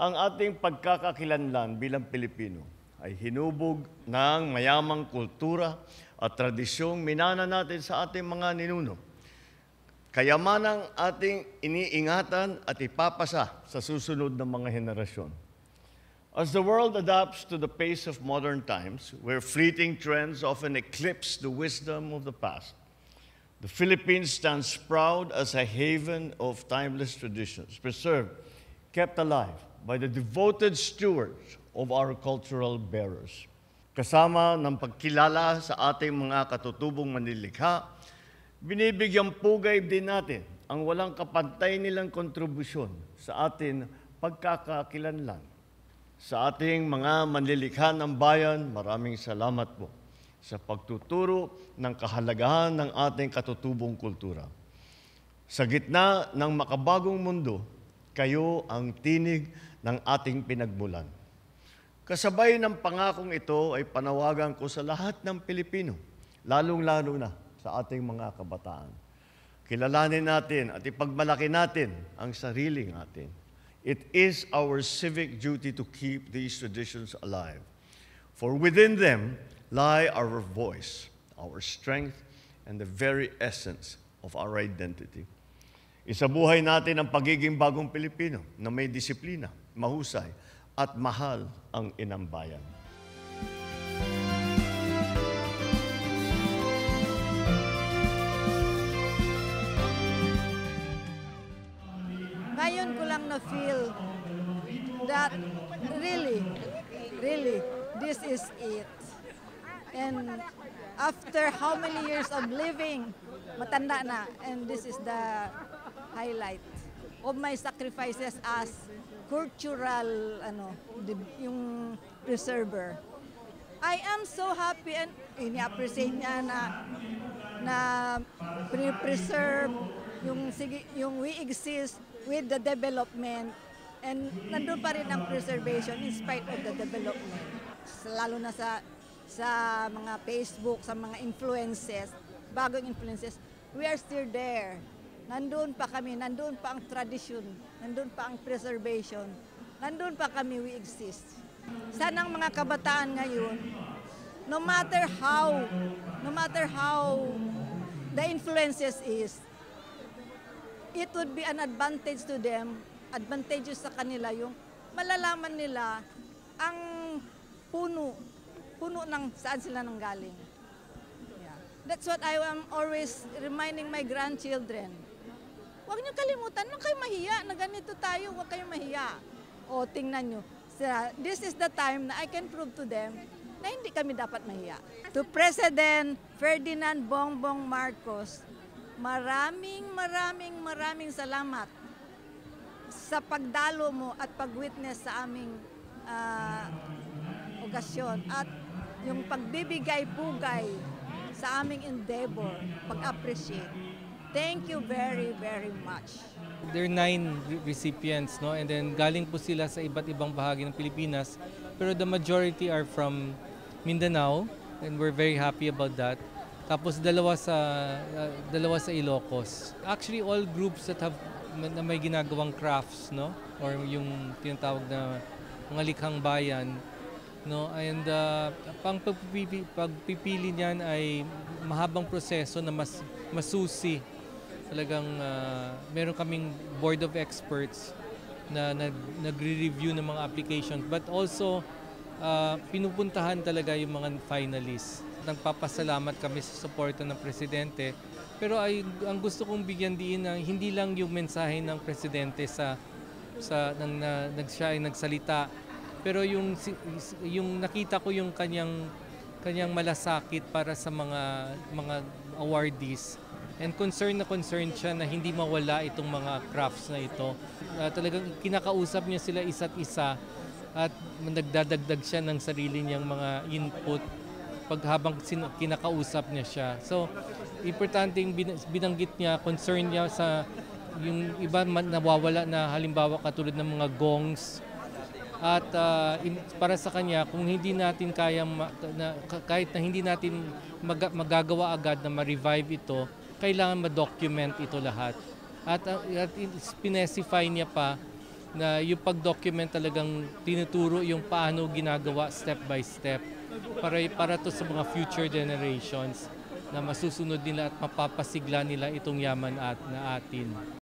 Ang ating pagkakakilanlan bilang Pilipino ay hinubog ng mayamang kultura at tradisyong minana natin sa ating mga ninuno. Kayamanang ating iniingatan at ipapasa sa susunod na mga henerasyon. As the world adapts to the pace of modern times, where fleeting trends often eclipse the wisdom of the past, the Philippines stands proud as a haven of timeless traditions, preserved, kept alive by the devoted stewards of our cultural bearers. Kasama ng pagkilala sa ating mga katutubong manlilikha, binibigyang pugay din natin ang walang kapantay nilang kontribusyon sa ating pagkakakilanlan. Sa ating mga manlilikha ng bayan, maraming salamat po sa pagtuturo ng kahalagahan ng ating katutubong kultura. Sa gitna ng makabagong mundo, kayo ang tinig ng ating pinagmulan. Kasabay ng pangakong ito ay panawagan ko sa lahat ng Pilipino, lalong-lalo na sa ating mga kabataan. Kilalanin natin at ipagmalaki natin ang sarili natin. It is our civic duty to keep these traditions alive. For within them lie our voice, our strength, and the very essence of our identity. Isabuhay natin ang pagiging bagong Pilipino na may disiplina, mahusay, at mahal ang inang bayan. Ngayon ko lang na-feel that really, this is it. And after how many years of living, matanda na, and this is the highlight of my sacrifices as cultural, yung preserver. I am so happy and ini-appreciate niya na preserve yung we exist with the development, and nandun pa rin ang preservation in spite of the development. Lalo na sa mga Facebook, sa mga influences, bagong influences, we are still there. Nandun pa kami, nandun pa ang tradition, nandun pa ang preservation, nandun pa kami, we exist. Sana ang mga kabataan ngayon, no matter how the influences is, it would be an advantage to them, advantageous sa kanila yung malalaman nila ang puno ng saan sila nanggaling. Yeah. That's what I am always reminding my grandchildren. Huwag niyo kalimutan, huwag kayo mahiya, na ganito tayo, huwag kayo mahiya. O tingnan niyo, this is the time na I can prove to them na hindi kami dapat mahiya. To President Ferdinand Bongbong Marcos, maraming salamat sa pagdalo mo at pag-witness sa aming okasyon at yung pagbibigay-pugay sa aming endeavor, pag-appreciate. Thank you very much. There are 9 recipients, no? And then galing po sila sa iba't ibang bahagi ng Pilipinas, pero the majority are from Mindanao, and we're very happy about that. Tapos dalawa sa Ilocos. Actually, all groups that na may ginagawang crafts, no? Or yung tinatawag na mga likhang bayan, no? And pagpipili niyan ay mahabang proseso na masusi. Talagang meron kaming board of experts na nagre-review ng mga applications, but also pinupuntahan talaga yung mga finalists. Nagpapasalamat kami sa suporta ng Presidente. Pero ang gusto kong bigyan diin na hindi lang yung mensahe ng Presidente siya ay nagsalita. Pero yung nakita ko yung kanyang malasakit para sa mga awardees. And concern siya na hindi mawala itong mga crafts na ito. Talagang kinakausap niya sila isa't isa at nagdadagdag siya ng sarili niyang mga input habang kinakausap niya siya. So, importanteng binanggit niya, concern niya sa yung iba nawawala na halimbawa katulad ng mga gongs. At para sa kanya, kung hindi natin kahit na hindi natin magagawa agad na ma-revive ito, kailangan ma-document ito lahat. At specify niya pa na yung pag-document talagang tinuturo yung paano ginagawa step by step para to sa mga future generations na masusunod nila at mapapasigla nila itong yaman na atin.